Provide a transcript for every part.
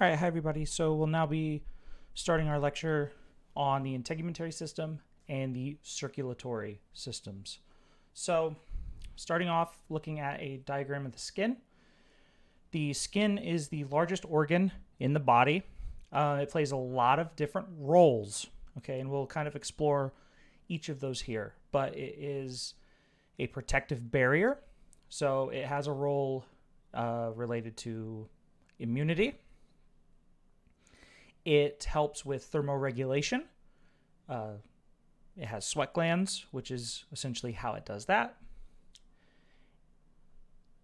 All right, hi everybody. So we'll now be starting our lecture on the integumentary system and the circulatory systems. So starting off looking at a diagram of the skin. The skin is the largest organ in the body. It plays a lot of different roles, okay, and we'll kind of explore each of those here. But it is a protective barrier, so it has a role related to immunity. It helps with thermoregulation. It has sweat glands, which is essentially how it does that.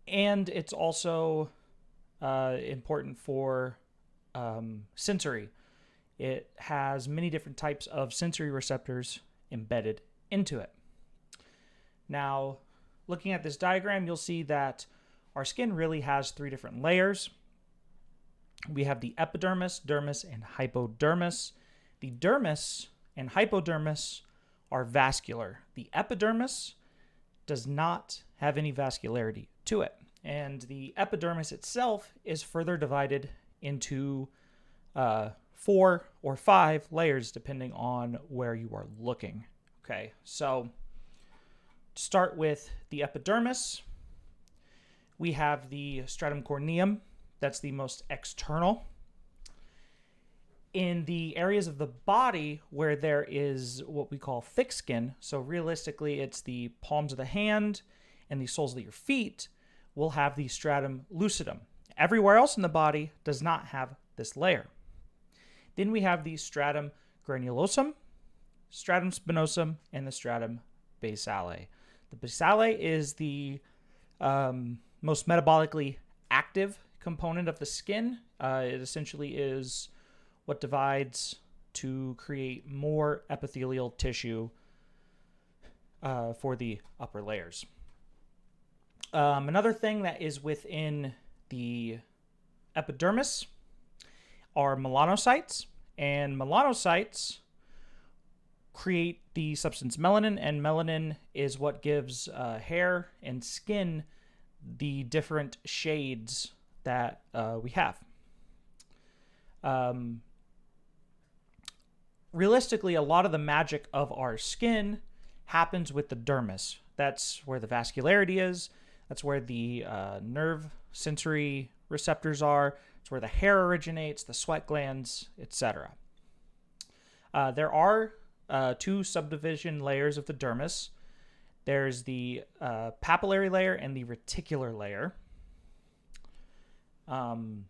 And it's also important for sensory. It has many different types of sensory receptors embedded into it. Now, looking at this diagram, you'll see that our skin really has three different layers. We have the epidermis, dermis, and hypodermis. The dermis and hypodermis are vascular. The epidermis does not have any vascularity to it. And the epidermis itself is further divided into 4 or 5 layers depending on where you are looking. Okay, so start with the epidermis. We have the stratum corneum. That's the most external. In the areas of the body where there is what we call thick skin, so realistically it's the palms of the hand and the soles of your feet, will have the stratum lucidum. Everywhere else in the body does not have this layer. Then we have the stratum granulosum, stratum spinosum, and the stratum basale. The basale is the most metabolically active component of the skin. It essentially is what divides to create more epithelial tissue for the upper layers. Another thing that is within the epidermis are melanocytes, and melanocytes create the substance melanin, and melanin is what gives hair and skin the different shades that we have. Realistically, a lot of the magic of our skin happens with the dermis. That's where the vascularity is. That's where the nerve sensory receptors are. It's where the hair originates, the sweat glands, etc. There are 2 subdivision layers of the dermis. There's the papillary layer and the reticular layer. And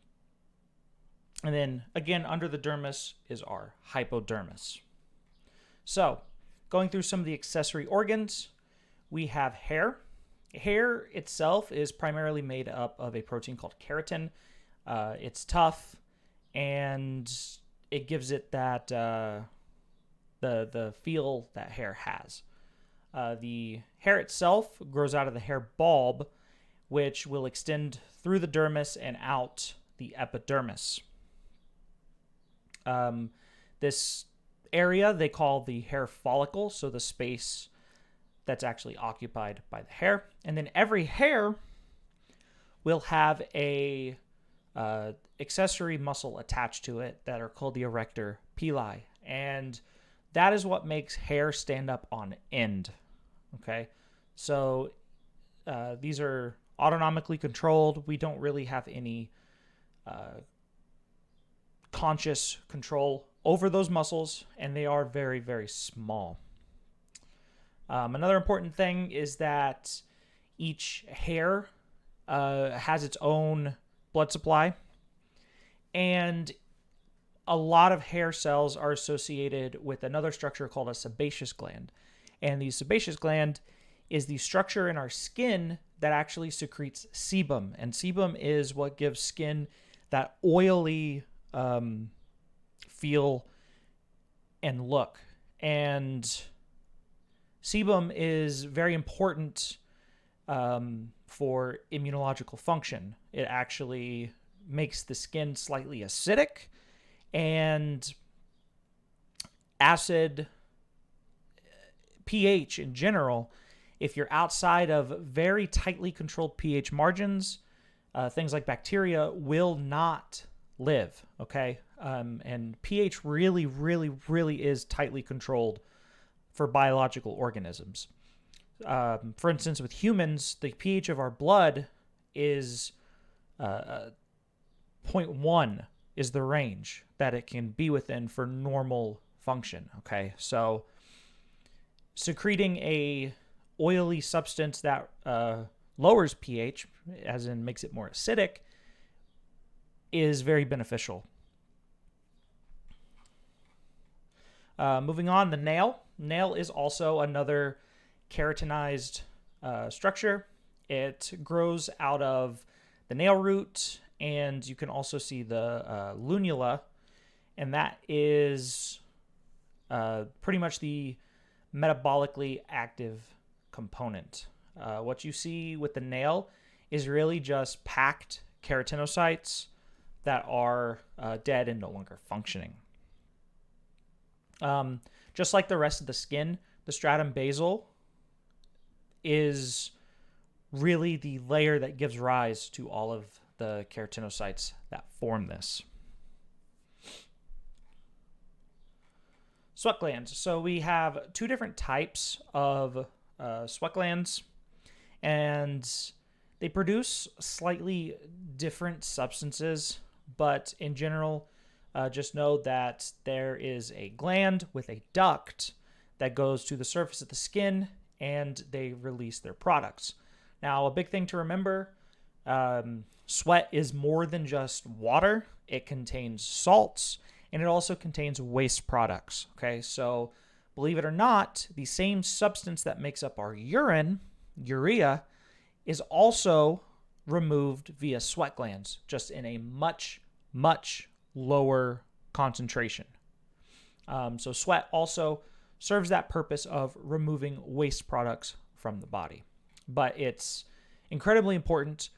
then again, under the dermis is our hypodermis. So, going through some of the accessory organs, we have hair. Hair itself is primarily made up of a protein called keratin. It's tough, and it gives it that the feel that hair has. The hair itself grows out of the hair bulb, which will extend through the dermis and out the epidermis. This area they call the hair follicle, so the space that's actually occupied by the hair. And then every hair will have a accessory muscle attached to it that are called the erector pili, and that is what makes hair stand up on end. Okay, so these are autonomically controlled. We don't really have any conscious control over those muscles, and they are very, very small. Another important thing is that each hair has its own blood supply, and a lot of hair cells are associated with another structure called a sebaceous gland. And the sebaceous gland is the structure in our skin that actually secretes sebum. And sebum is what gives skin that oily feel and look. And sebum is very important for immunological function. It actually makes the skin slightly acidic, and acid pH in general, if you're outside of very tightly controlled pH margins, things like bacteria will not live. Okay. And pH really, really, really is tightly controlled for biological organisms. For instance, with humans, the pH of our blood is zero point 0.1 is the range that it can be within for normal function. Okay, so secreting a oily substance that lowers pH, as in makes it more acidic, is very beneficial. Moving on, the nail. Nail is also another keratinized structure. It grows out of the nail root, and you can also see the lunula, and that is pretty much the metabolically active component. What you see with the nail is really just packed keratinocytes that are dead and no longer functioning. Just like the rest of the skin, the stratum basal is really the layer that gives rise to all of the keratinocytes that form this. Sweat glands. So we have two different types of sweat glands, and they produce slightly different substances, but in general, just know that there is a gland with a duct that goes to the surface of the skin, and they release their products. Now, a big thing to remember, sweat is more than just water. It contains salts, and it also contains waste products. Okay, so believe it or not, the same substance that makes up our urine, urea, is also removed via sweat glands, just in a much, much lower concentration. So sweat also serves that purpose of removing waste products from the body. But it's incredibly important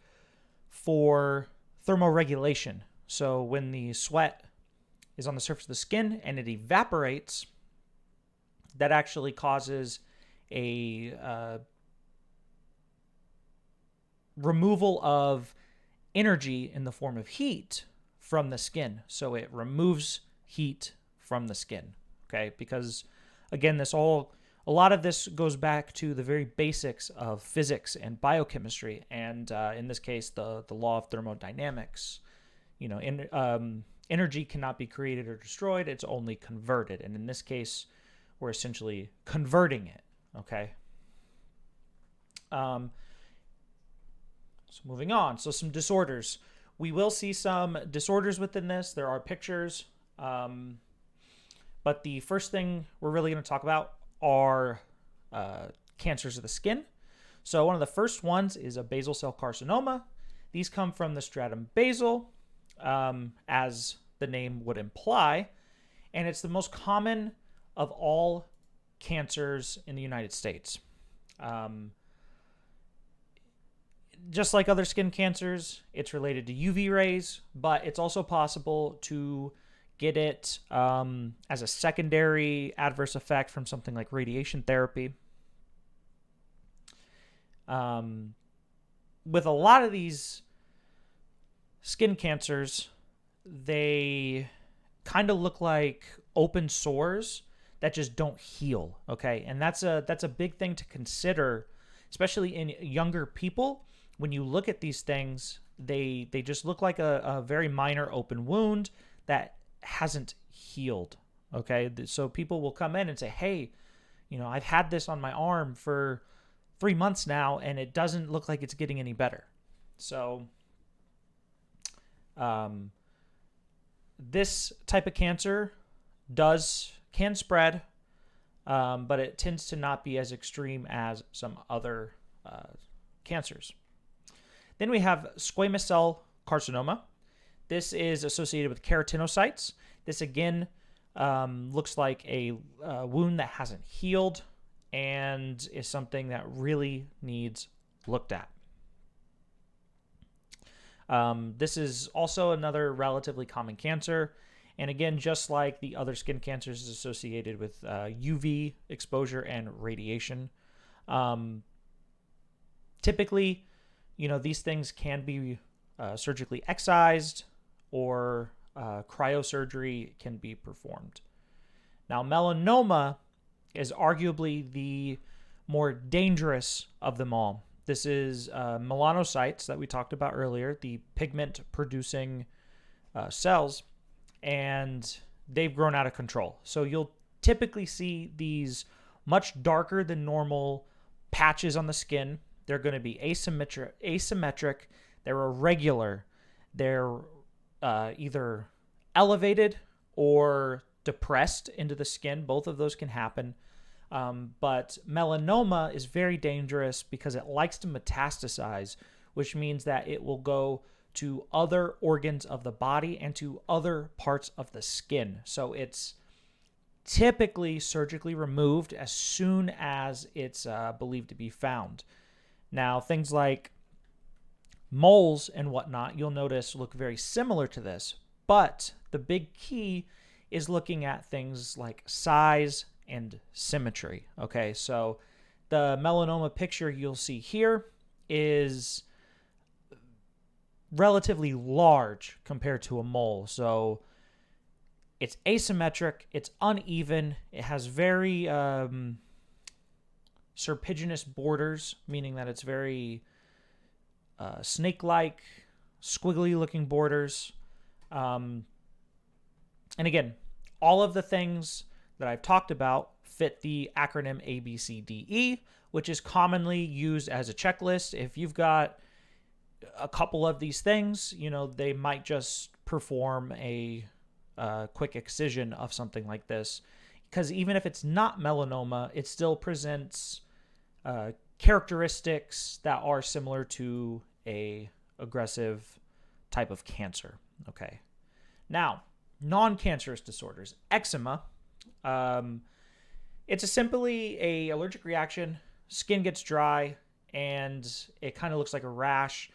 for thermoregulation. So when the sweat is on the surface of the skin and it evaporates, that actually causes a removal of energy in the form of heat from the skin. So it removes heat from the skin, okay? Because again, a lot of this goes back to the very basics of physics and biochemistry, and in this case, the law of thermodynamics. You know, energy cannot be created or destroyed; it's only converted. And in this case, we're essentially converting it. Okay. So moving on. So some disorders. We will see some disorders within this. There are pictures. But the first thing we're really going to talk about are cancers of the skin. So one of the first ones is a basal cell carcinoma. These come from the stratum basal, as the name would imply, and it's the most common of all cancers in the United States. Just like other skin cancers, it's related to UV rays, but it's also possible to get it as a secondary adverse effect from something like radiation therapy. With a lot of these skin cancers, they kind of look like open sores that just don't heal, okay? And that's a big thing to consider, especially in younger people. When you look at these things, they just look like a very minor open wound that hasn't healed, okay? So people will come in and say, hey, you know, I've had this on my arm for 3 months now, and it doesn't look like it's getting any better. So this type of cancer can spread, but it tends to not be as extreme as some other cancers. Then we have squamous cell carcinoma. This is associated with keratinocytes. This again looks like a wound that hasn't healed and is something that really needs looked at. This is also another relatively common cancer. And again, just like the other skin cancers, is associated with UV exposure and radiation. Typically, you know, these things can be surgically excised, or cryosurgery can be performed. Now, melanoma is arguably the more dangerous of them all. This is melanocytes that we talked about earlier, the pigment-producing cells, and they've grown out of control. So you'll typically see these much darker than normal patches on the skin. They're going to be asymmetric. They're irregular. They're either elevated or depressed into the skin. Both of those can happen. But melanoma is very dangerous because it likes to metastasize, which means that it will go to other organs of the body and to other parts of the skin. So it's typically surgically removed as soon as it's believed to be found. Now, things like moles and whatnot, you'll notice look very similar to this, but the big key is looking at things like size and symmetry. Okay, so the melanoma picture you'll see here is relatively large compared to a mole. So it's asymmetric, it's uneven, it has very serpiginous borders, meaning that it's very snake-like, squiggly-looking borders. And again, all of the things that I've talked about fit the acronym ABCDE, which is commonly used as a checklist. If you've got a couple of these things, they might just perform a quick excision of something like this. Because even if it's not melanoma, it still presents characteristics that are similar to a aggressive type of cancer. Okay. Now, non-cancerous disorders. Eczema. It's simply a allergic reaction. Skin gets dry and it kind of looks like a rash.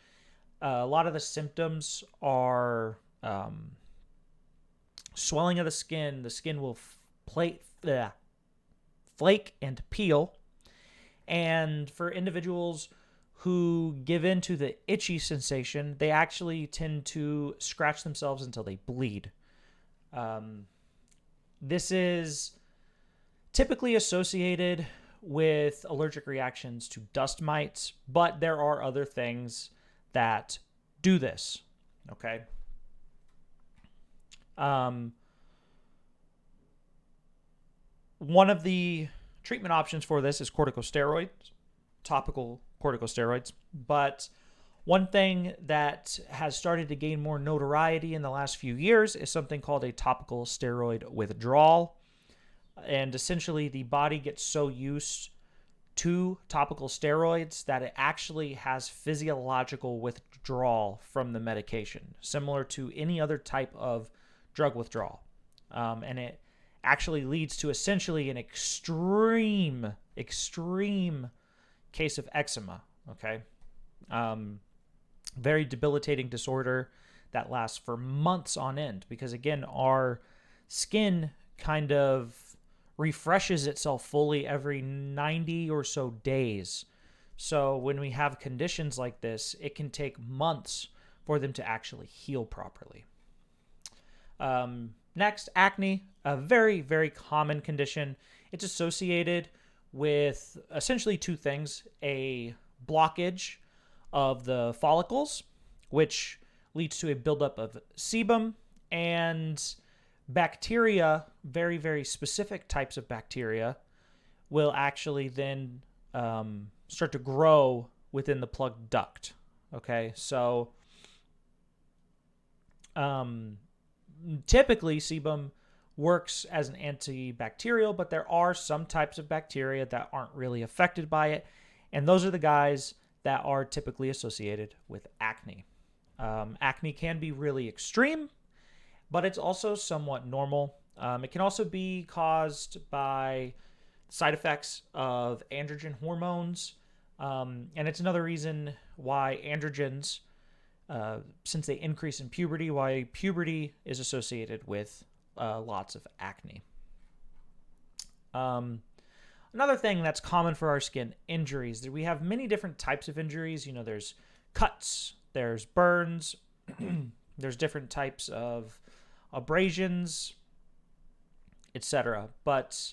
A lot of the symptoms are swelling of the skin. The skin will flake and peel. And for individuals who give in to the itchy sensation, they actually tend to scratch themselves until they bleed. This is typically associated with allergic reactions to dust mites, but there are other things that do this. Okay. One of the treatment options for this is corticosteroids, topical corticosteroids. But one thing that has started to gain more notoriety in the last few years is something called a topical steroid withdrawal. And essentially, the body gets so used to topical steroids that it actually has physiological withdrawal from the medication, similar to any other type of drug withdrawal. And it actually leads to essentially an extreme case of eczema. Okay. Very debilitating disorder that lasts for months on end because, again, our skin kind of refreshes itself fully every 90 or so days. So when we have conditions like this, it can take months for them to actually heal properly. Next, acne, a very, very common condition. It's associated with essentially two things: a blockage of the follicles, which leads to a buildup of sebum, and bacteria, very, very specific types of bacteria, will actually then start to grow within the plug duct. Okay, so typically sebum works as an antibacterial, but there are some types of bacteria that aren't really affected by it, and those are the guys that are typically associated with acne. Acne can be really extreme, but it's also somewhat normal. It can also be caused by side effects of androgen hormones, and it's another reason why androgens, since they increase in puberty, why puberty is associated with lots of acne. Another thing that's common for our skin, injuries. We have many different types of injuries. There's cuts, there's burns, There's different types of abrasions, etc. But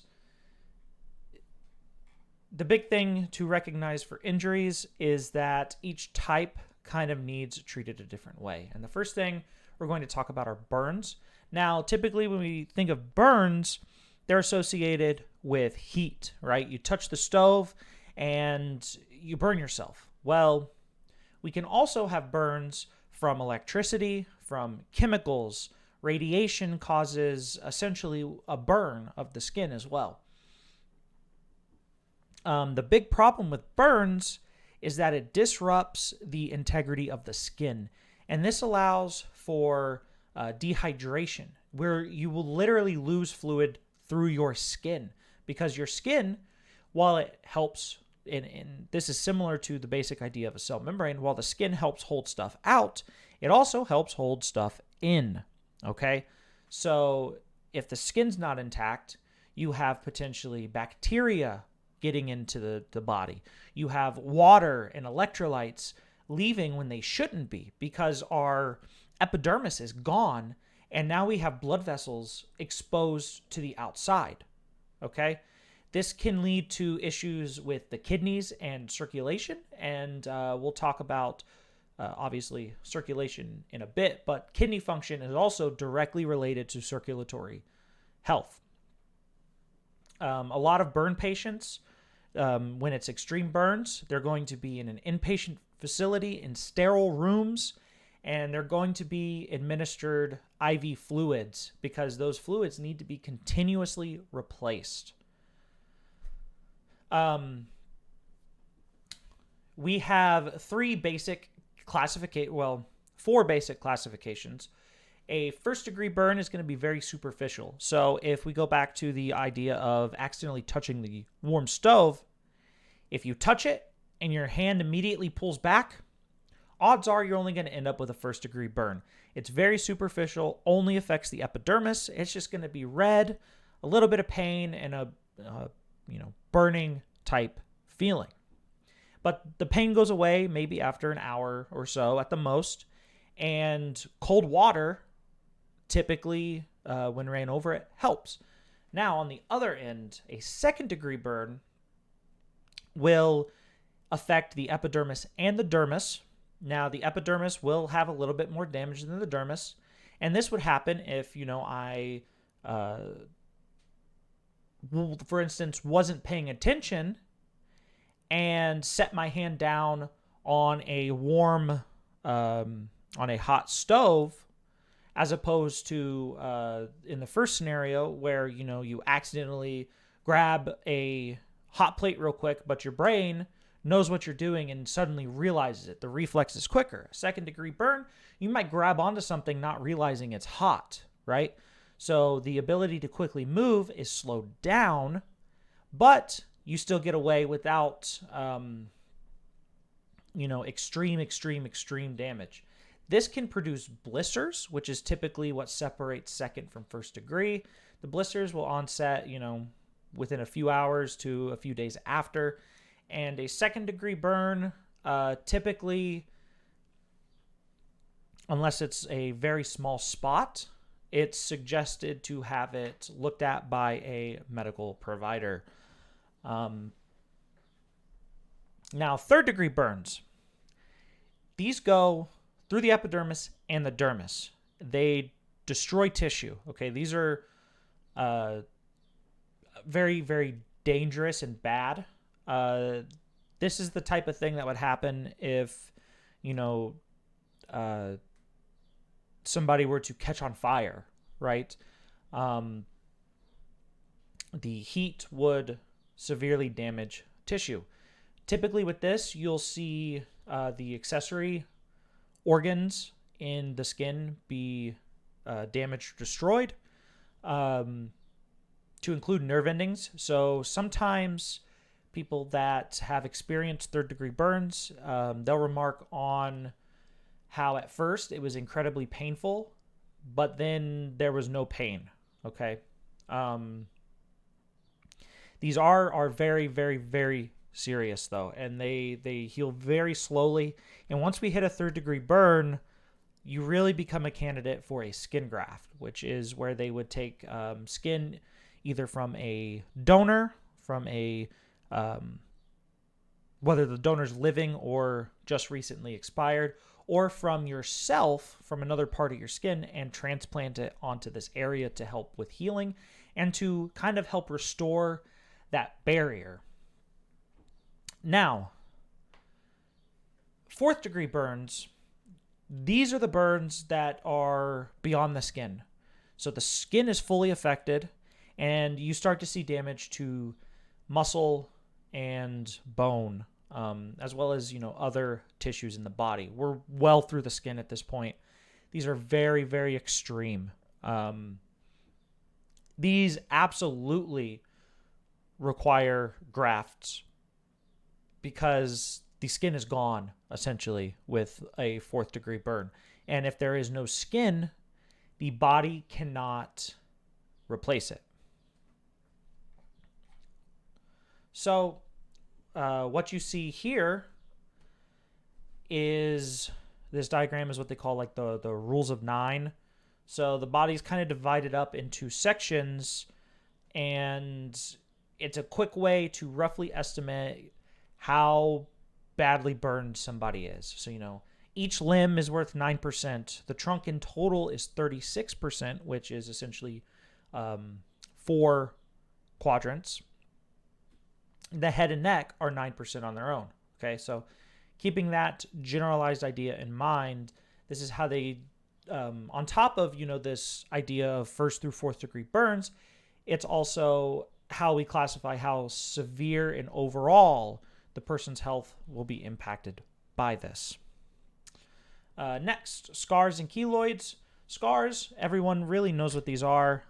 the big thing to recognize for injuries is that each type kind of needs treated a different way. And the first thing we're going to talk about are burns. Now, typically when we think of burns, they're associated with heat, right? You touch the stove and you burn yourself. Well, we can also have burns from electricity, from chemicals. Radiation causes essentially a burn of the skin as well. The big problem with burns is that it disrupts the integrity of the skin. And this allows for dehydration, where you will literally lose fluid through your skin. Because your skin, while it helps, and this is similar to the basic idea of a cell membrane, while the skin helps hold stuff out, it also helps hold stuff in. Okay? So if the skin's not intact, you have potentially bacteria getting into the body. You have water and electrolytes leaving when they shouldn't be because our epidermis is gone, and now we have blood vessels exposed to the outside. Okay? This can lead to issues with the kidneys and circulation, and we'll talk about obviously circulation in a bit, but kidney function is also directly related to circulatory health. A lot of burn patients, when it's extreme burns, they're going to be in an inpatient facility in sterile rooms, and they're going to be administered IV fluids because those fluids need to be continuously replaced. We have four basic classifications. A first-degree burn is going to be very superficial. So if we go back to the idea of accidentally touching the warm stove, if you touch it and your hand immediately pulls back, odds are you're only going to end up with a first-degree burn. It's very superficial, only affects the epidermis. It's just going to be red, a little bit of pain, and a burning type feeling. But the pain goes away maybe after an hour or so at the most, and cold water typically, when ran over it, helps. Now, on the other end, a second-degree burn will affect the epidermis and the dermis. Now, the epidermis will have a little bit more damage than the dermis, and this would happen if, I, for instance, wasn't paying attention and set my hand down on a on a hot stove, as opposed to in the first scenario where, you accidentally grab a hot plate real quick, but your brain knows what you're doing and suddenly realizes it. The reflex is quicker. A second-degree burn, you might grab onto something not realizing it's hot, right? So the ability to quickly move is slowed down, but you still get away without, extreme damage. This can produce blisters, which is typically what separates second from first degree. The blisters will onset, within a few hours to a few days after. And a second-degree burn, typically, unless it's a very small spot, it's suggested to have it looked at by a medical provider. Now, third-degree burns. These go through the epidermis and the dermis. They destroy tissue. Okay, these are very, very dangerous and bad. This is the type of thing that would happen if, somebody were to catch on fire, right? The heat would severely damage tissue. Typically with this, you'll see the accessory organs in the skin be damaged, destroyed, to include nerve endings. So sometimes people that have experienced third-degree burns, they'll remark on how at first it was incredibly painful, but then there was no pain, okay? These are very, very, very serious, though, and they heal very slowly. And once we hit a third-degree burn, you really become a candidate for a skin graft, which is where they would take skin either from a donor, from a whether the donor's living or just recently expired, or from yourself, from another part of your skin, and transplant it onto this area to help with healing and to kind of help restore that barrier. Now, 4th degree burns, these are the burns that are beyond the skin. So the skin is fully affected, and you start to see damage to muscle and bone, as well as, other tissues in the body. We're well through the skin at this point. These are very, very extreme. These absolutely require grafts because the skin is gone, essentially, with a 4th degree burn. And if there is no skin, the body cannot replace it. So what you see here is, this diagram is what they call like the rules of 9. So the body's kind of divided up into sections, and it's a quick way to roughly estimate how badly burned somebody is. So, each limb is worth 9%. The trunk in total is 36%, which is essentially 4 quadrants. The head and neck are 9% on their own. Okay, so keeping that generalized idea in mind, this is how they, on top of, this idea of 1st through 4th degree burns, it's also how we classify how severe and overall the person's health will be impacted by this. Next, scars and keloids. Scars, everyone really knows what these are.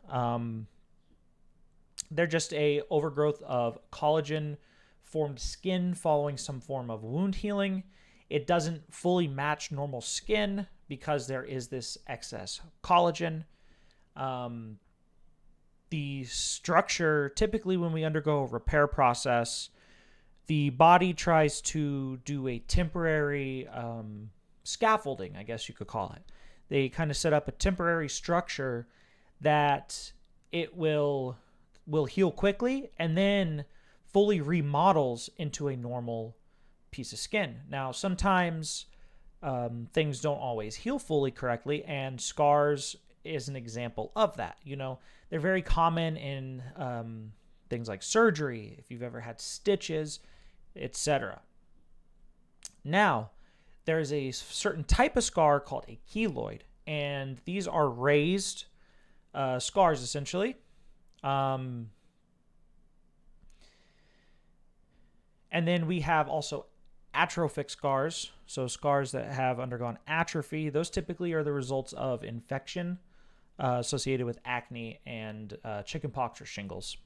They're just a overgrowth of collagen-formed skin following some form of wound healing. It doesn't fully match normal skin because there is this excess collagen. The structure, typically when we undergo a repair process, the body tries to do a temporary scaffolding, I guess you could call it. They kind of set up a temporary structure that it will heal quickly and then fully remodels into a normal piece of skin. Now, sometimes things don't always heal fully correctly, and scars is an example of that. They're very common in things like surgery, if you've ever had stitches, etc. Now, there's a certain type of scar called a keloid, and these are raised scars, essentially. And then we have also atrophic scars, so scars that have undergone atrophy. Those typically are the results of infection associated with acne and chickenpox or shingles.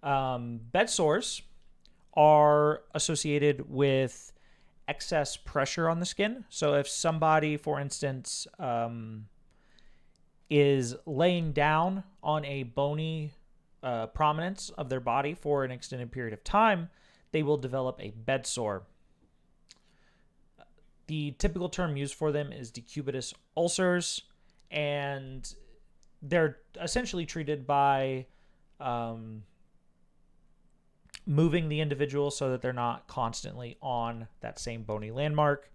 Bed sores are associated with excess pressure on the skin. So if somebody, for instance, is laying down on a bony prominence of their body for an extended period of time, they will develop a bed sore. The typical term used for them is decubitus ulcers, and they're essentially treated by moving the individual so that they're not constantly on that same bony landmark.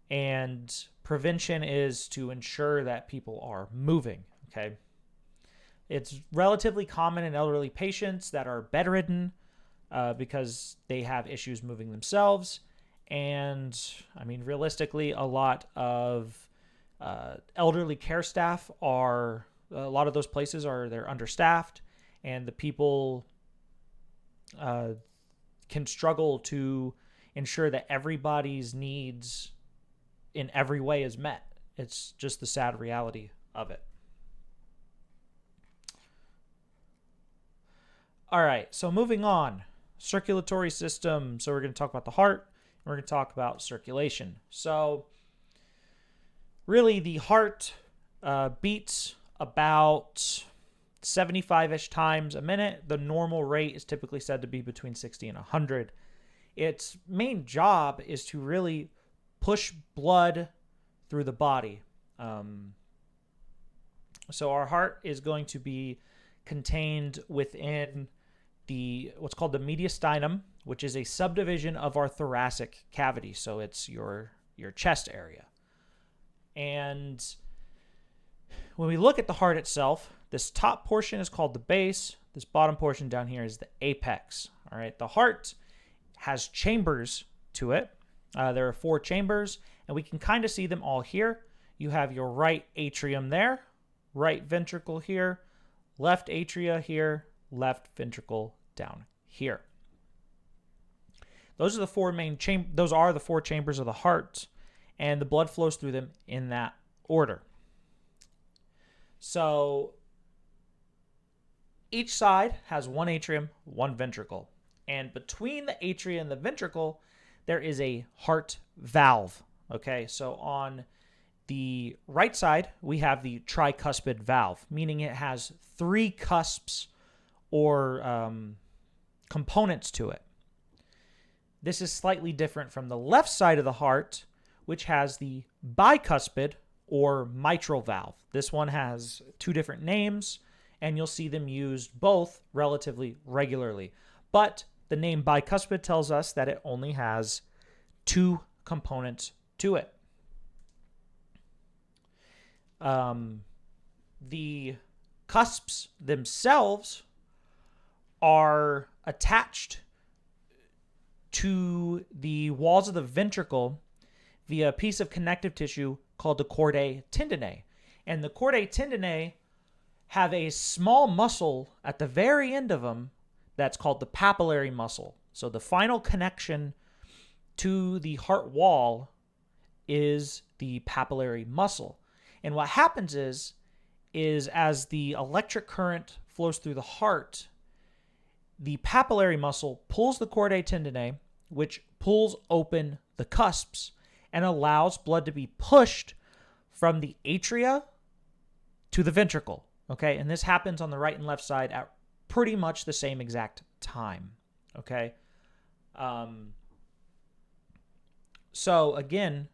And prevention is to ensure that people are moving, okay? It's relatively common in elderly patients that are bedridden because they have issues moving themselves. And, realistically, a lot of elderly care staff a lot of those places they're understaffed, and the people can struggle to ensure that everybody's needs in every way is met. It's just the sad reality of it. All right, so moving on. Circulatory system. So we're going to talk about the heart, and we're going to talk about circulation. So really the heart beats about 75-ish times a minute. The normal rate is typically said to be between 60 and 100. Its main job is to really push blood through the body. So our heart is going to be contained within what's called the mediastinum, which is a subdivision of our thoracic cavity. So it's your chest area. And when we look at the heart itself, this top portion is called the base. This bottom portion down here is the apex. All right. The heart has chambers to it. There are 4 chambers, and we can kind of see them all here. You have your right atrium there, right ventricle here, left atria here, left ventricle down here. Those are the 4 main those are the 4 chambers of the heart, and the blood flows through them in that order. So each side has 1 atrium, 1 ventricle, and between the atria and the ventricle, there is a heart valve. Okay, so on the right side, we have the tricuspid valve, meaning it has 3 cusps or components to it. This is slightly different from the left side of the heart, which has the bicuspid or mitral valve. This one has 2 different names, and you'll see them used both relatively regularly. But the name bicuspid tells us that it only has 2 components to it. The cusps themselves are attached to the walls of the ventricle via a piece of connective tissue called the chordae tendineae. And the chordae tendineae have a small muscle at the very end of them that's called the papillary muscle. So the final connection to the heart wall is the papillary muscle. And what happens is as the electric current flows through the heart, the papillary muscle pulls the chordae tendineae, which pulls open the cusps and allows blood to be pushed from the atria to the ventricle. Okay, and this happens on the right and left side at pretty much the same exact time. Okay, so again,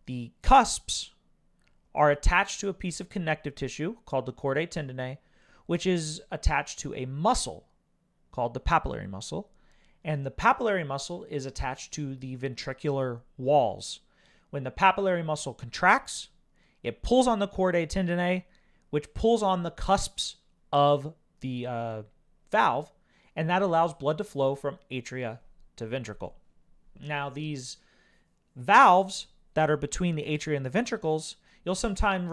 the cusps are attached to a piece of connective tissue called the chordae tendineae, which is attached to a muscle called the papillary muscle, and the papillary muscle is attached to the ventricular walls. When the papillary muscle contracts, it pulls on the chordae tendineae, which pulls on the cusps of the valve, and that allows blood to flow from atria to ventricle. Now, these valves that are between the atria and the ventricles, you'll sometimes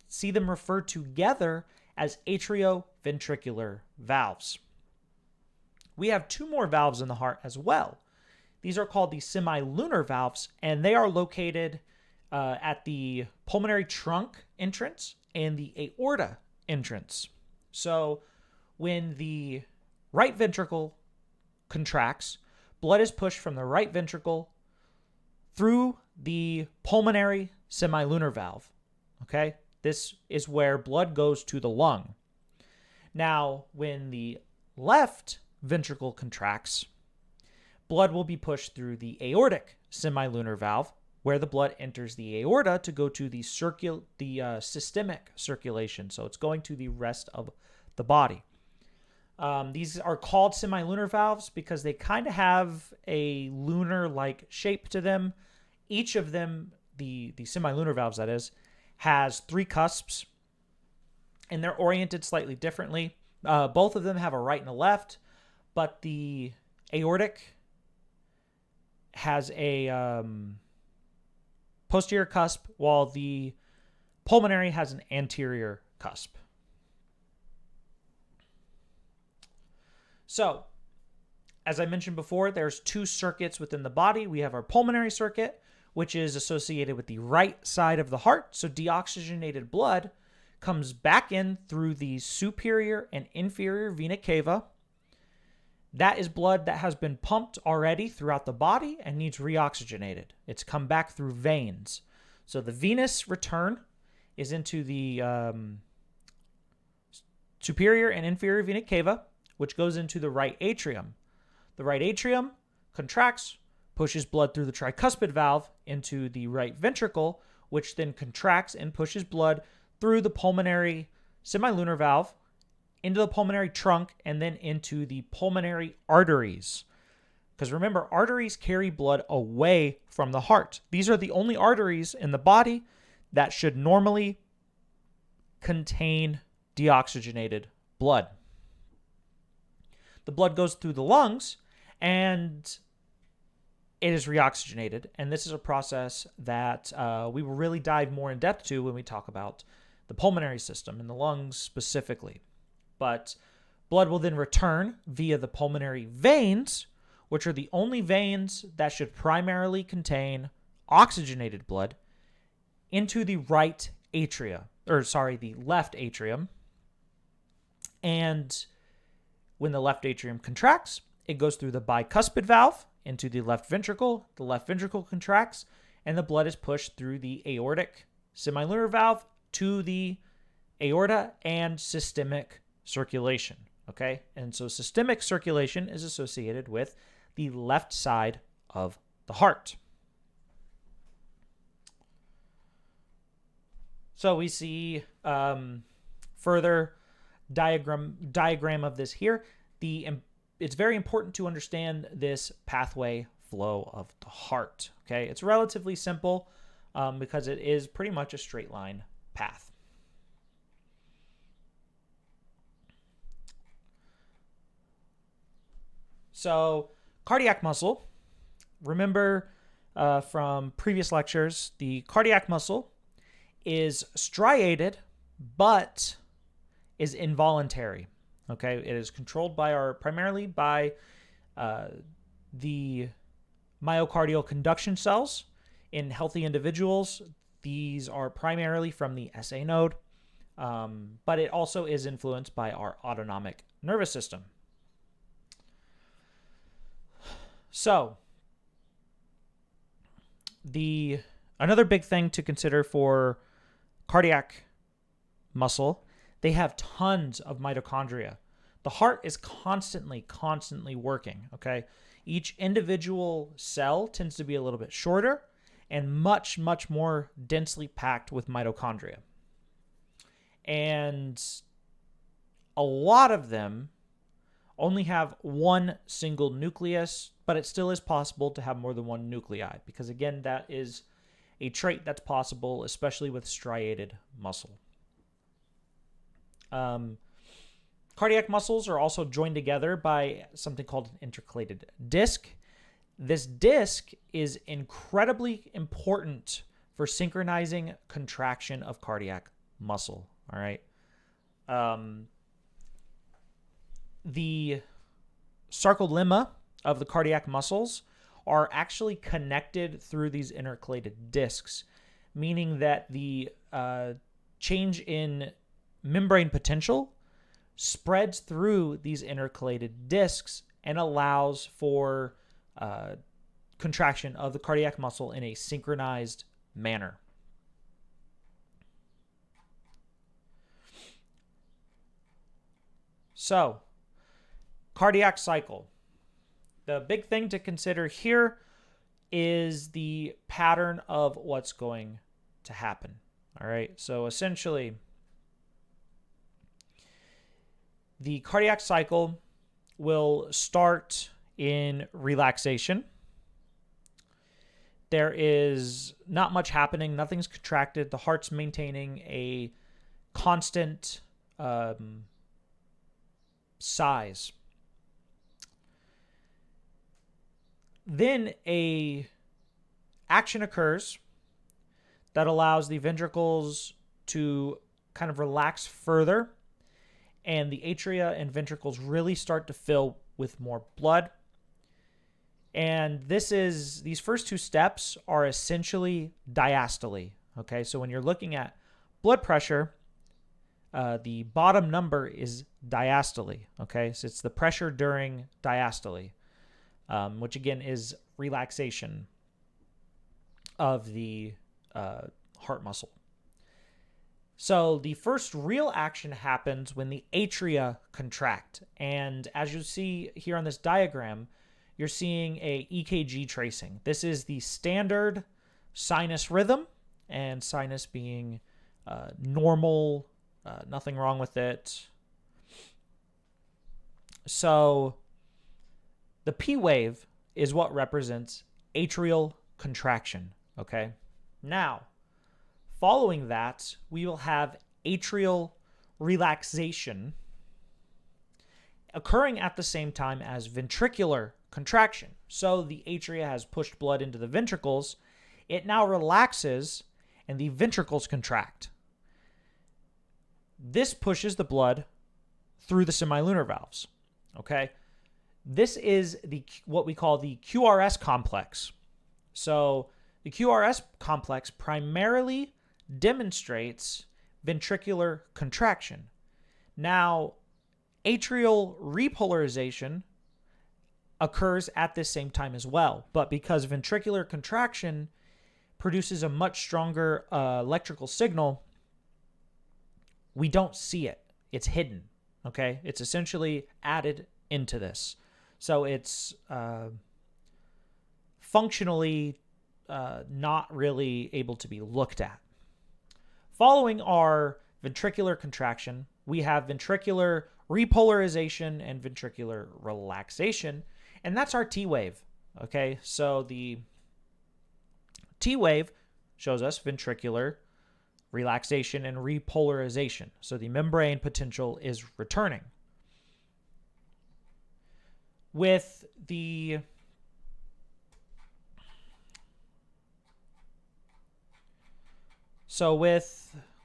see them referred together as atrioventricular valves. We have 2 more valves in the heart as well. These are called the semilunar valves, and they are located at the pulmonary trunk entrance and the aorta entrance. So when the right ventricle contracts, blood is pushed from the right ventricle through the pulmonary semilunar valve. Okay? This is where blood goes to the lung. Now, when the left ventricle contracts, blood will be pushed through the aortic semilunar valve, where the blood enters the aorta to go to the systemic circulation. So it's going to the rest of the body. These are called semilunar valves because they kind of have a lunar-like shape to them. Each of them, the semilunar valves that is, has 3 cusps, and they're oriented slightly differently. Both of them have a right and a left, but the aortic has a posterior cusp, while the pulmonary has an anterior cusp. So, as I mentioned before, there's 2 circuits within the body. We have our pulmonary circuit, which is associated with the right side of the heart. So deoxygenated blood comes back in through the superior and inferior vena cava. That is blood that has been pumped already throughout the body and needs reoxygenated. It's come back through veins. So the venous return is into the superior and inferior vena cava, which goes into the right atrium. The right atrium contracts, pushes blood through the tricuspid valve into the right ventricle, which then contracts and pushes blood through the pulmonary semilunar valve into the pulmonary trunk and then into the pulmonary arteries. Because remember, arteries carry blood away from the heart. These are the only arteries in the body that should normally contain deoxygenated blood. The blood goes through the lungs and it is reoxygenated. And this is a process that we will really dive more in depth to when we talk about the pulmonary system and the lungs specifically. But blood will then return via the pulmonary veins, which are the only veins that should primarily contain oxygenated blood, into the left atrium. And when the left atrium contracts, it goes through the bicuspid valve into the left ventricle. The left ventricle contracts, and the blood is pushed through the aortic semilunar valve to the aorta and systemic circulation. Okay? And so systemic circulation is associated with the left side of the heart. So we see further diagram of this here. It's very important to understand this pathway flow of the heart. Okay, it's relatively simple because it is pretty much a straight line path. So cardiac muscle, remember from previous lectures, the cardiac muscle is striated, but is involuntary. Okay, it is controlled primarily by the myocardial conduction cells. In healthy individuals, these are primarily from the SA node, but it also is influenced by our autonomic nervous system. So, another big thing to consider for cardiac muscle, they have tons of mitochondria. The heart is constantly working, okay? Each individual cell tends to be a little bit shorter and much more densely packed with mitochondria. And a lot of them only have one single nucleus, but it still is possible to have more than one nuclei because, again, that is a trait that's possible, especially with striated muscle. Cardiac muscles are also joined together by something called an intercalated disc. This disc is incredibly important for synchronizing contraction of cardiac muscle. All right. The sarcolemma of the cardiac muscles are actually connected through these intercalated discs, meaning that the change in membrane potential spreads through these intercalated discs and allows for contraction of the cardiac muscle in a synchronized manner. So, cardiac cycle. The big thing to consider here is the pattern of what's going to happen. All right, so essentially, the cardiac cycle will start in relaxation. There is not much happening. Nothing's contracted. The heart's maintaining a constant size. Then a action occurs that allows the ventricles to kind of relax further, and the atria and ventricles really start to fill with more blood. And these first two steps are essentially diastole. Okay, so when you're looking at blood pressure, the bottom number is diastole. Okay, so it's the pressure during diastole, which again is relaxation of the heart muscle. So the first real action happens when the atria contract. And as you see here on this diagram, you're seeing a EKG tracing. This is the standard sinus rhythm, and sinus being normal, nothing wrong with it. So the P wave is what represents atrial contraction, okay? Now, following that, we will have atrial relaxation occurring at the same time as ventricular contraction. So the atria has pushed blood into the ventricles. It now relaxes and the ventricles contract. This pushes the blood through the semilunar valves, okay? This is what we call the QRS complex. So the QRS complex primarily demonstrates ventricular contraction. Now, atrial repolarization occurs at the same time as well, but because ventricular contraction produces a much stronger electrical signal, we don't see it. It's hidden, okay? It's essentially added into this. So it's functionally not really able to be looked at. Following our ventricular contraction, we have ventricular repolarization and ventricular relaxation, and that's our T wave, okay? So the T wave shows us ventricular relaxation and repolarization. So the membrane potential is returning. With the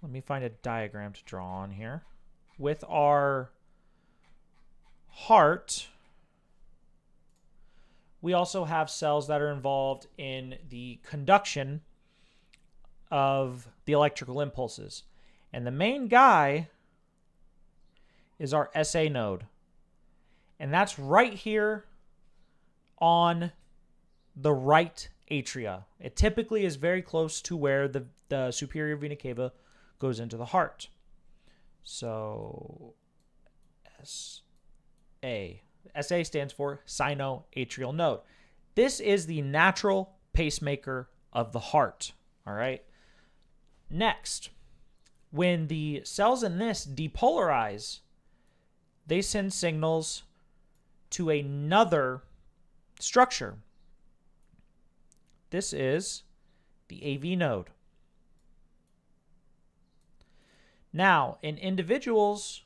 let me find a diagram to draw on here. With our heart, we also have cells that are involved in the conduction of the electrical impulses. And the main guy is our SA node. And that's right here on the right atria. It typically is very close to where the superior vena cava goes into the heart. So SA. SA stands for sinoatrial node. This is the natural pacemaker of the heart. All right. Next, when the cells in this depolarize, they send signals to another structure. This is the AV node. Now, in individuals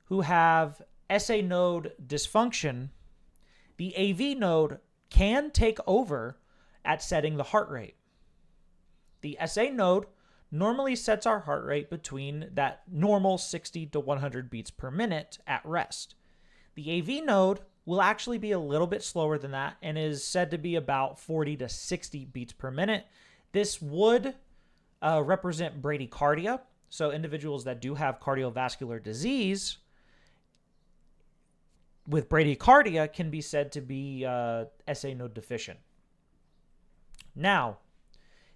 who have SA node dysfunction, the AV node can take over at setting the heart rate. The SA node normally sets our heart rate between that normal 60 to 100 beats per minute at rest. The AV node will actually be a little bit slower than that and is said to be about 40 to 60 beats per minute. This would represent bradycardia. So individuals that do have cardiovascular disease with bradycardia can be said to be SA node deficient. Now,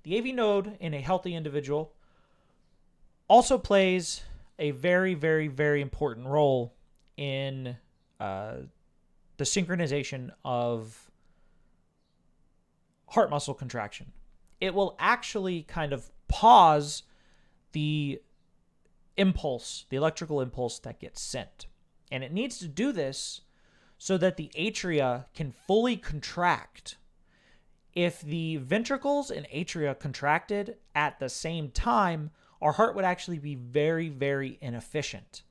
the AV node in a healthy individual also plays a very, very, very important role in the synchronization of heart muscle contraction. It will actually kind of pause the impulse, the electrical impulse that gets sent. And it needs to do this so that the atria can fully contract. If the ventricles and atria contracted at the same time, our heart would actually be very, very inefficient.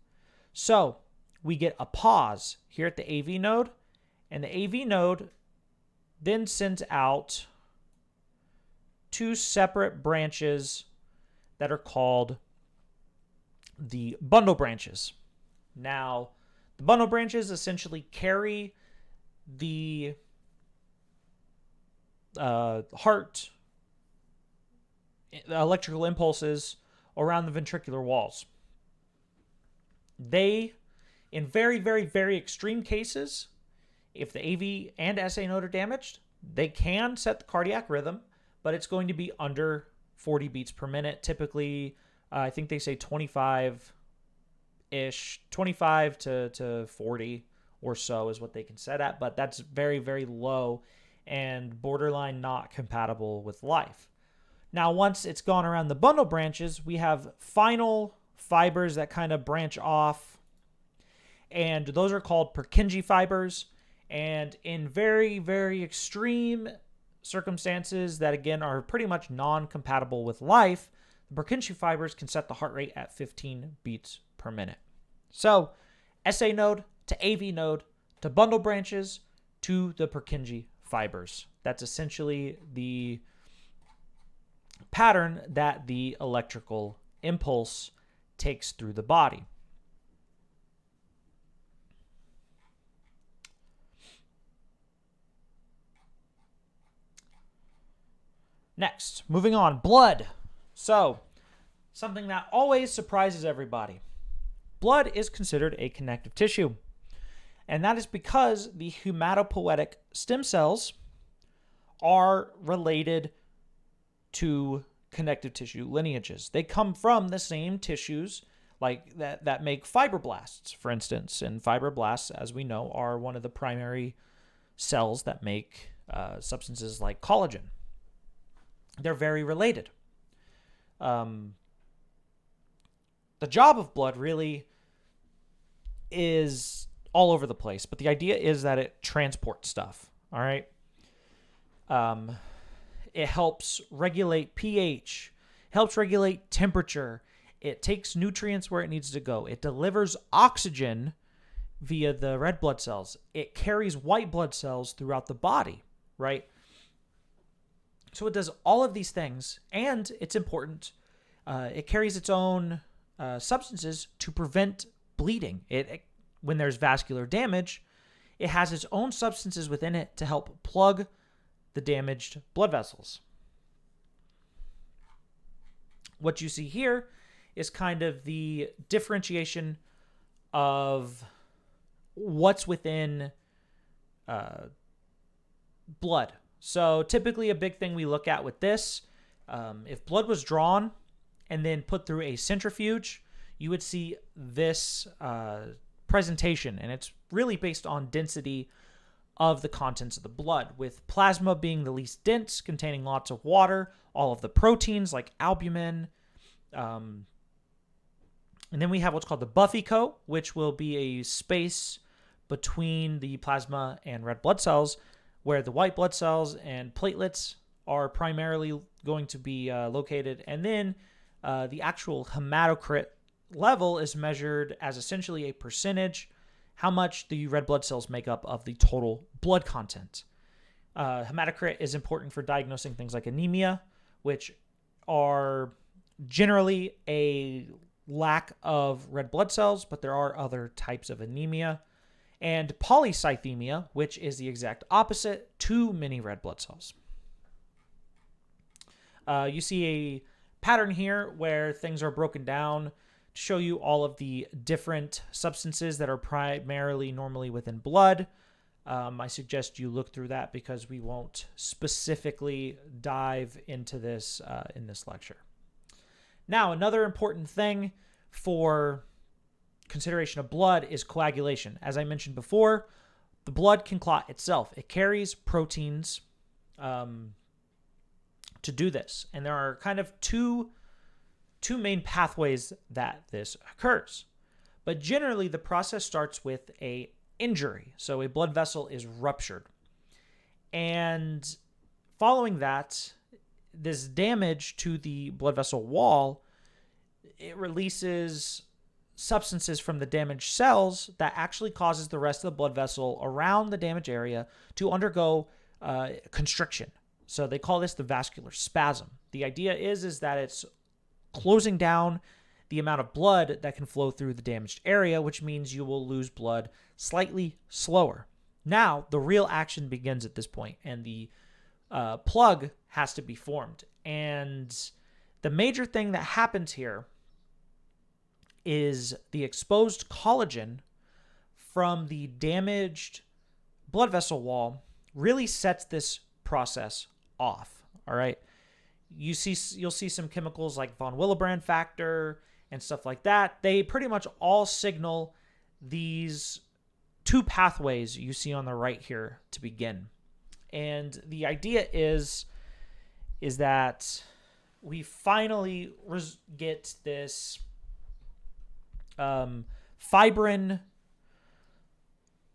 So we get a pause here at the AV node, and the AV node then sends out two separate branches that are called the bundle branches. Now, the bundle branches essentially carry the heart electrical impulses around the ventricular walls. They, in very, very, very extreme cases, if the AV and SA node are damaged, they can set the cardiac rhythm, but it's going to be under 40 beats per minute. Typically, I think they say 25 to 40 or so is what they can set at, but that's very, very low and borderline not compatible with life. Now, once it's gone around the bundle branches, we have final fibers that kind of branch off, and those are called Purkinje fibers. And in very, very extreme circumstances that, again, are pretty much non-compatible with life, the Purkinje fibers can set the heart rate at 15 beats per minute. So, SA node to AV node to bundle branches to the Purkinje fibers. That's essentially the pattern that the electrical impulse takes through the body. Next, moving on, blood. So, something that always surprises everybody. Blood is considered a connective tissue. And that is because the hematopoietic stem cells are related to connective tissue lineages. They come from the same tissues like that make fibroblasts, for instance. And fibroblasts, as we know, are one of the primary cells that make substances like collagen. They're very related. The job of blood really is all over the place, but the idea is that it transports stuff, all right? It helps regulate pH, helps regulate temperature. It takes nutrients where it needs to go. It delivers oxygen via the red blood cells. It carries white blood cells throughout the body, right? So it does all of these things, and it's important. It carries its own substances to prevent bleeding. When there's vascular damage, it has its own substances within it to help plug the damaged blood vessels. What you see here is kind of the differentiation of what's within blood. So typically a big thing we look at with this, if blood was drawn and then put through a centrifuge, you would see this presentation, and it's really based on density of the contents of the blood, with plasma being the least dense, containing lots of water, all of the proteins like albumin, and then we have what's called the buffy coat, which will be a space between the plasma and red blood cells, where the white blood cells and platelets are primarily going to be located. And then the actual hematocrit level is measured as essentially a percentage, how much the red blood cells make up of the total blood content. Hematocrit is important for diagnosing things like anemia, which are generally a lack of red blood cells, but there are other types of anemia. And polycythemia, which is the exact opposite, too many red blood cells. You see a pattern here where things are broken down to show you all of the different substances that are primarily normally within blood. I suggest you look through that because we won't specifically dive into this in this lecture. Now, another important thing for consideration of blood is coagulation. As I mentioned before, the blood can clot itself. It carries proteins to do this. And there are kind of two main pathways that this occurs. But generally, the process starts with an injury. So a blood vessel is ruptured. And following that, this damage to the blood vessel wall, it releases substances from the damaged cells that actually causes the rest of the blood vessel around the damaged area to undergo constriction. So they call this the vascular spasm. The idea is that it's closing down the amount of blood that can flow through the damaged area, which means you will lose blood slightly slower. Now, the real action begins at this point, and the plug has to be formed. And the major thing that happens here is the exposed collagen from the damaged blood vessel wall really sets this process off. All right. You'll see some chemicals like von Willebrand factor and stuff like that. They pretty much all signal these two pathways you see on the right here to begin. And the idea is that we finally get this fibrin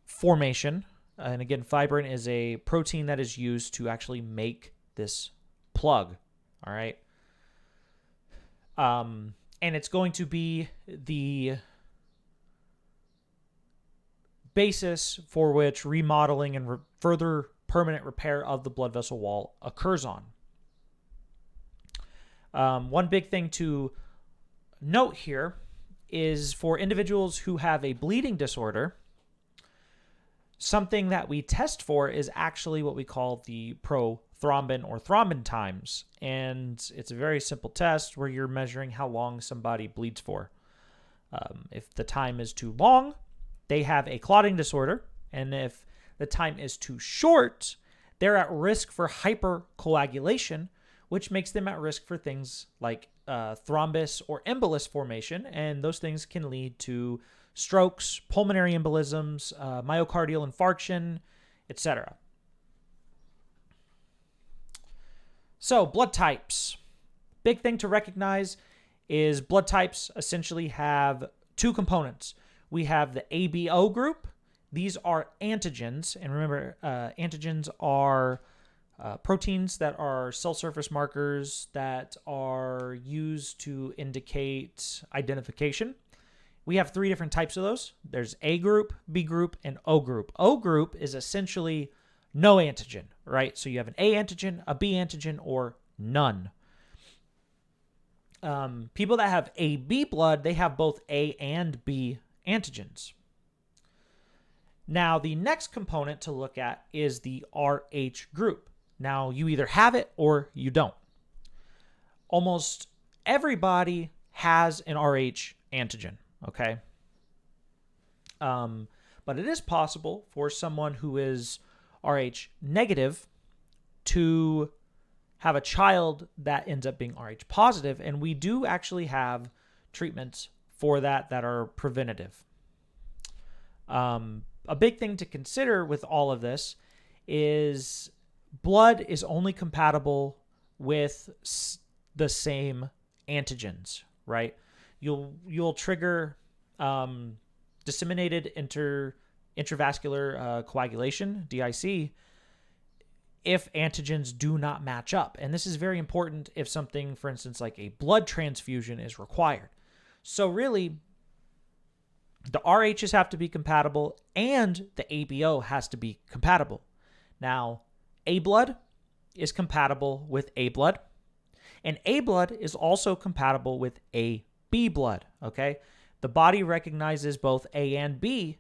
formation. And again, fibrin is a protein that is used to actually make this plug. All right. And it's going to be the basis for which remodeling and further permanent repair of the blood vessel wall occurs on. One big thing to note here is for individuals who have a bleeding disorder, something that we test for is actually what we call the prothrombin or thrombin times. And it's a very simple test where you're measuring how long somebody bleeds for. If the time is too long, they have a clotting disorder. And if the time is too short, they're at risk for hypercoagulation, which makes them at risk for things like thrombus or embolus formation. And those things can lead to strokes, pulmonary embolisms, myocardial infarction, etc. So blood types. Big thing to recognize is blood types essentially have two components. We have the ABO group. These are antigens. And remember, antigens are proteins that are cell surface markers that are used to indicate identification. We have three different types of those. There's A group, B group, and O group. O group is essentially no antigen, right? So you have an A antigen, a B antigen, or none. People that have AB blood, they have both A and B antigens. Now, the next component to look at is the RH group. Now, you either have it or you don't. Almost everybody has an RH antigen, okay? But it is possible for someone who is RH negative to have a child that ends up being RH positive, and we do actually have treatments for that are preventative. A big thing to consider with all of this is blood is only compatible with the same antigens, right? You'll trigger disseminated intravascular coagulation, DIC, if antigens do not match up. And this is very important if something, for instance, like a blood transfusion is required. So really, the RHs have to be compatible and the ABO has to be compatible. Now, A blood is compatible with A blood, and A blood is also compatible with AB blood, okay? The body recognizes both A and B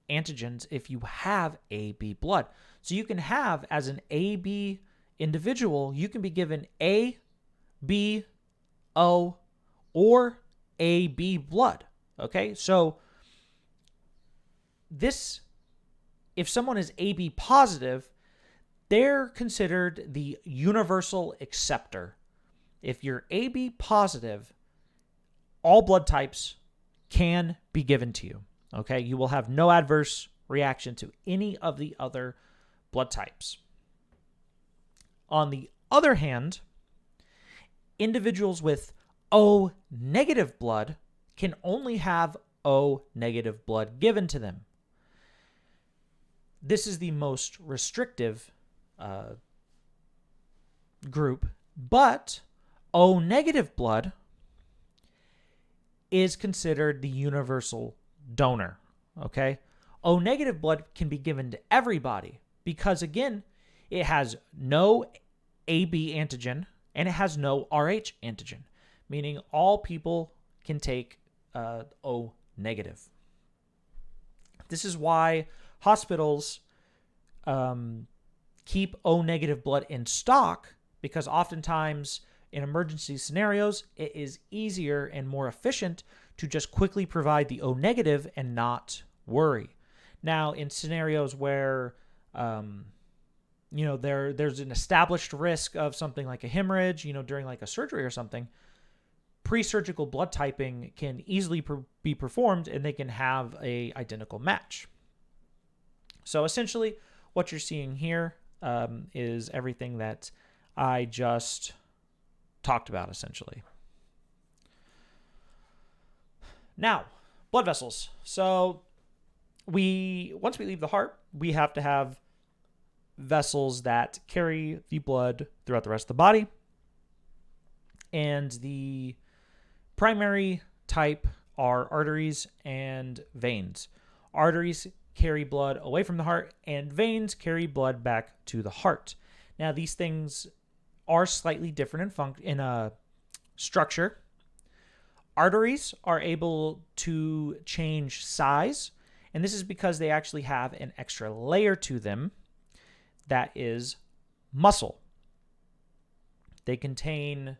antigens if you have AB blood. So you can have, as an AB individual, you can be given A, B, O, or AB blood, okay? So this, if someone is AB positive, they're considered the universal acceptor. If you're AB positive, all blood types can be given to you, okay? You will have no adverse reaction to any of the other blood types. On the other hand, individuals with O negative blood can only have O negative blood given to them. This is the most restrictive group, but O negative blood is considered the universal donor, okay? O negative blood can be given to everybody because, again, it has no AB antigen and it has no RH antigen, meaning all people can take O negative. This is why hospitals keep O negative blood in stock, because oftentimes in emergency scenarios, it is easier and more efficient to just quickly provide the O negative and not worry. Now, in scenarios where there's an established risk of something like a hemorrhage, during like a surgery or something, pre-surgical blood typing can easily be performed and they can have a identical match. So essentially, what you're seeing here is everything that I just talked about, essentially. Now, blood vessels. So once we leave the heart, we have to have vessels that carry the blood throughout the rest of the body. And the primary type are arteries and veins. Arteries carry blood away from the heart, and veins carry blood back to the heart. Now, these things are slightly different in structure. Arteries are able to change size, and this is because they actually have an extra layer to them that is muscle. They contain,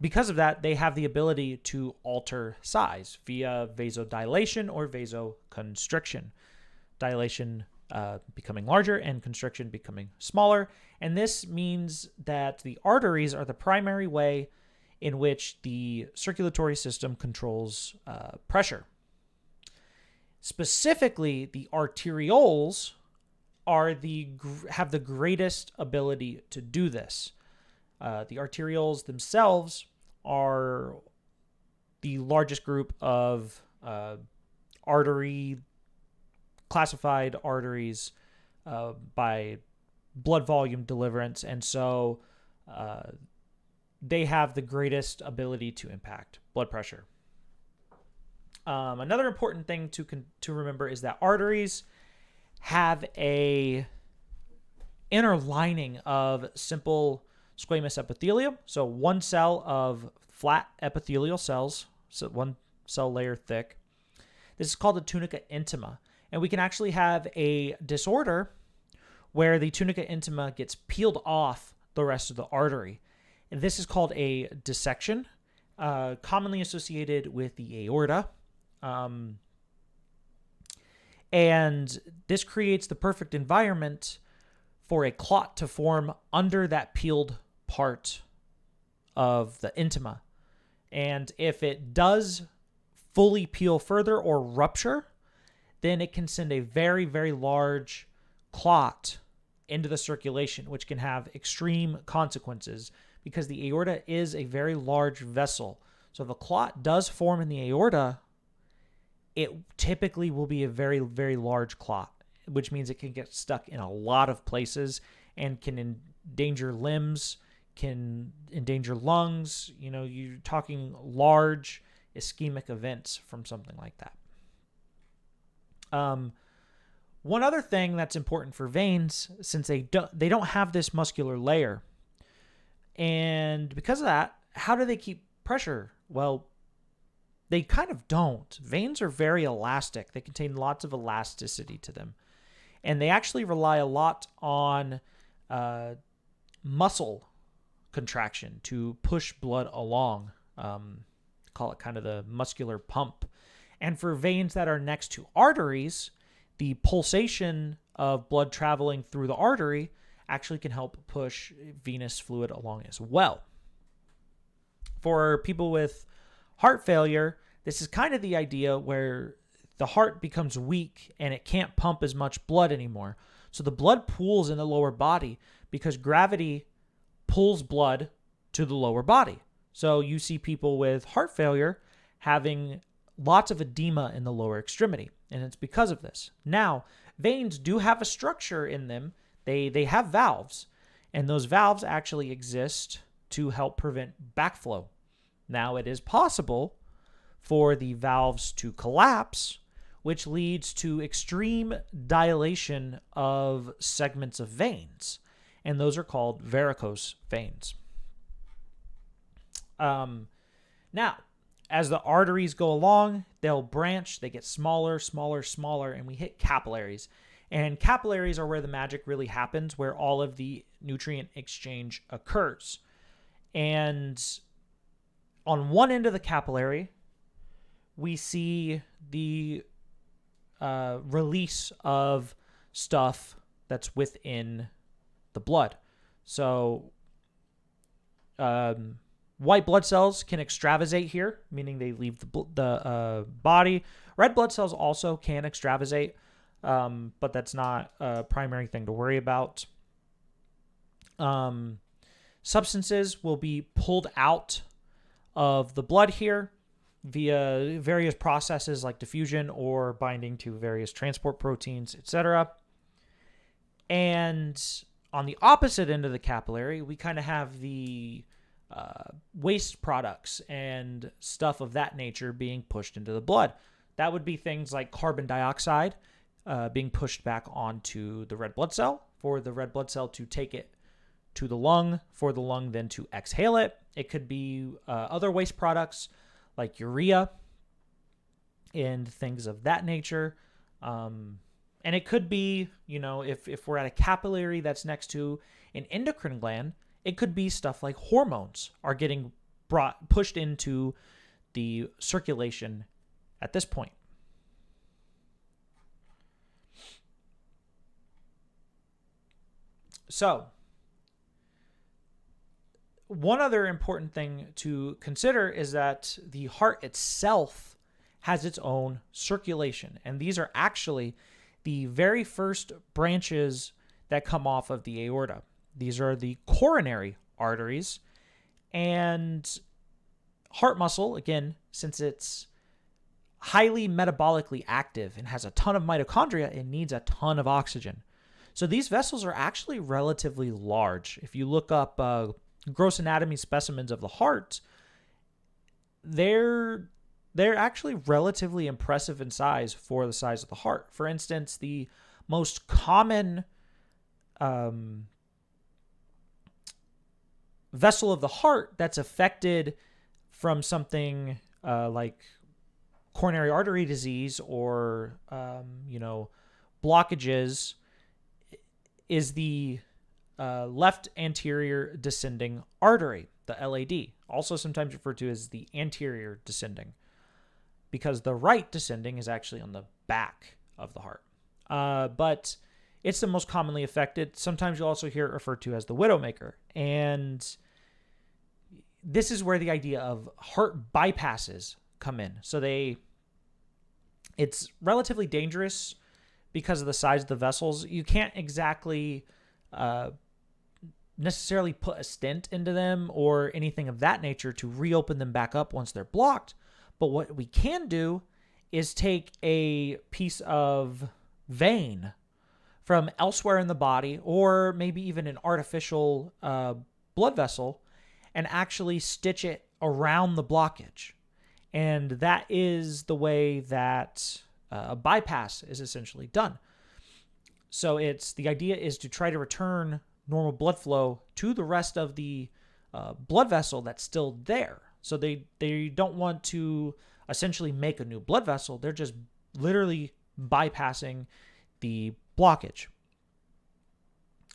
because of that, they have the ability to alter size via vasodilation or vasoconstriction. Dilation becoming larger and constriction becoming smaller. And this means that the arteries are the primary way in which the circulatory system controls pressure. Specifically, the arterioles have the greatest ability to do this. The arterioles themselves are the largest group of classified arteries by blood volume deliverance, and so they have the greatest ability to impact blood pressure. Another important thing to remember is that arteries have a inner lining of simple squamous epithelium, so one cell of flat epithelial cells, so one cell layer thick. This is called the tunica intima, and we can actually have a disorder where the tunica intima gets peeled off the rest of the artery. And this is called a dissection, commonly associated with the aorta. And this creates the perfect environment for a clot to form under that peeled part of the intima. And if it does fully peel further or rupture, then it can send a very, very large clot into the circulation, which can have extreme consequences because the aorta is a very large vessel. So if a clot does form in the aorta, it typically will be a very, very large clot, which means it can get stuck in a lot of places and can endanger limbs, can endanger lungs. You know, you're talking large ischemic events from something like that. One other thing that's important for veins, since they don't have this muscular layer, and because of that, how do they keep pressure? Well, they kind of don't. Veins are very elastic. They contain lots of elasticity to them, and they actually rely a lot on muscle contraction to push blood along. Call it kind of the muscular pump. And for veins that are next to arteries, the pulsation of blood traveling through the artery actually can help push venous fluid along as well. For people with heart failure, this is kind of the idea where the heart becomes weak and it can't pump as much blood anymore. So the blood pools in the lower body because gravity pulls blood to the lower body. So you see people with heart failure having lots of edema in the lower extremity, and it's because of this. Now, veins do have a structure in them. They have valves, and those valves actually exist to help prevent backflow. Now, it is possible for the valves to collapse, which leads to extreme dilation of segments of veins, and those are called varicose veins. Now, as the arteries go along, they'll branch, they get smaller, smaller, smaller, and we hit capillaries. And capillaries are where the magic really happens, where all of the nutrient exchange occurs. And on one end of the capillary, we see the release of stuff that's within the blood. So White blood cells can extravasate here, meaning they leave the body. Red blood cells also can extravasate, but that's not a primary thing to worry about. Substances will be pulled out of the blood here via various processes like diffusion or binding to various transport proteins, etc. And on the opposite end of the capillary, we kind of have the waste products and stuff of that nature being pushed into the blood. That would be things like carbon dioxide being pushed back onto the red blood cell for the red blood cell to take it to the lung, for the lung then to exhale it. It could be other waste products like urea and things of that nature. And it could be, if we're at a capillary that's next to an endocrine gland, it could be stuff like hormones are getting pushed into the circulation at this point. So, one other important thing to consider is that the heart itself has its own circulation. And these are actually the very first branches that come off of the aorta. These are the coronary arteries. And heart muscle, again, since it's highly metabolically active and has a ton of mitochondria, it needs a ton of oxygen. So these vessels are actually relatively large. If you look up gross anatomy specimens of the heart, they're actually relatively impressive in size for the size of the heart. For instance, the most common vessel of the heart that's affected from something like coronary artery disease or blockages is the left anterior descending artery, the LAD, also sometimes referred to as the anterior descending, because the right descending is actually on the back of the heart. But it's the most commonly affected. Sometimes you'll also hear it referred to as the widowmaker. And this is where the idea of heart bypasses come in. So it's relatively dangerous because of the size of the vessels. You can't exactly necessarily put a stent into them or anything of that nature to reopen them back up once they're blocked. But what we can do is take a piece of vein from elsewhere in the body, or maybe even an artificial blood vessel, and actually stitch it around the blockage. And that is the way that a bypass is essentially done. So the idea is to try to return normal blood flow to the rest of the blood vessel that's still there. So they don't want to essentially make a new blood vessel. They're just literally bypassing the blockage.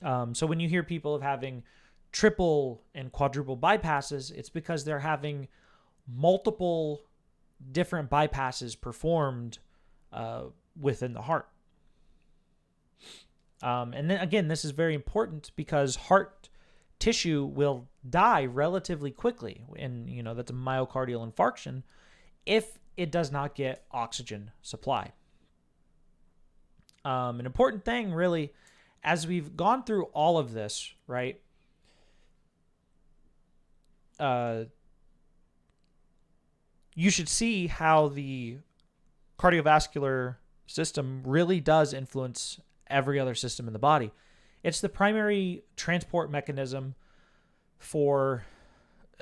So when you hear people of having triple and quadruple bypasses, it's because they're having multiple different bypasses performed within the heart. And then again, this is very important because heart tissue will die relatively quickly, and that's a myocardial infarction, if it does not get oxygen supply. An important thing, really, as we've gone through all of this, right? You should see how the cardiovascular system really does influence every other system in the body. It's the primary transport mechanism for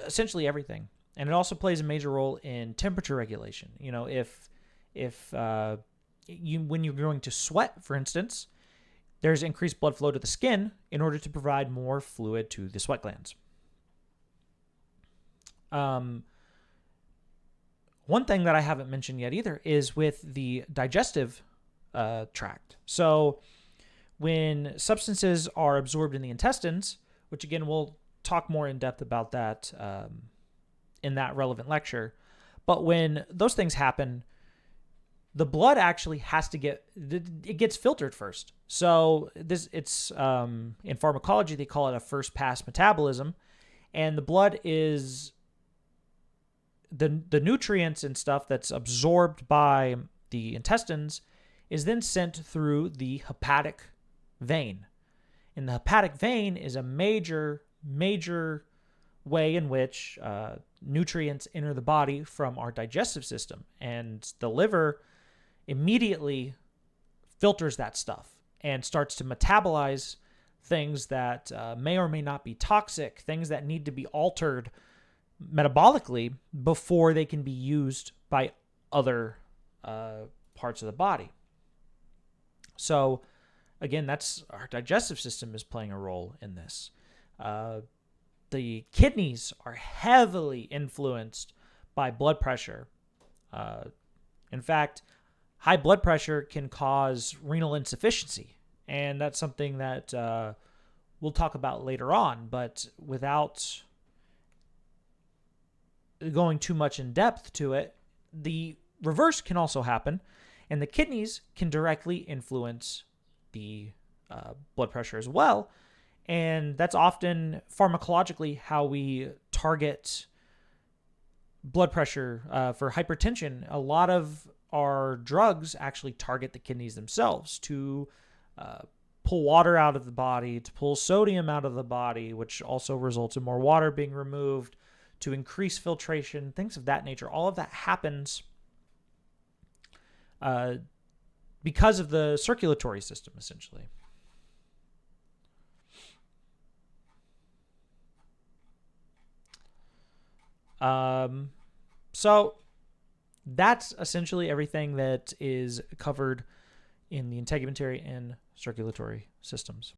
essentially everything. And it also plays a major role in temperature regulation. When you're going to sweat, for instance, there's increased blood flow to the skin in order to provide more fluid to the sweat glands. One thing that I haven't mentioned yet either is with the digestive tract. So when substances are absorbed in the intestines, which again, we'll talk more in depth about that in that relevant lecture. But when those things happen, the blood actually it gets filtered first. So it's in pharmacology, they call it a first pass metabolism. And the blood is the nutrients and stuff that's absorbed by the intestines is then sent through the hepatic vein. And the hepatic vein is a major way in which nutrients enter the body from our digestive system. And the liver immediately filters that stuff and starts to metabolize things that may or may not be toxic, things that need to be altered metabolically before they can be used by other parts of the body. So again, that's our digestive system is playing a role in this. The kidneys are heavily influenced by blood pressure. In fact, high blood pressure can cause renal insufficiency, and that's something that we'll talk about later on, but without going too much in depth to it, the reverse can also happen, and the kidneys can directly influence the blood pressure as well. And that's often pharmacologically how we target blood pressure for hypertension. A lot of our drugs actually target the kidneys themselves to pull water out of the body, to pull sodium out of the body, which also results in more water being removed, to increase filtration, things of that nature. All of that happens because of the circulatory system, essentially. So that's essentially everything that is covered in the integumentary and circulatory systems.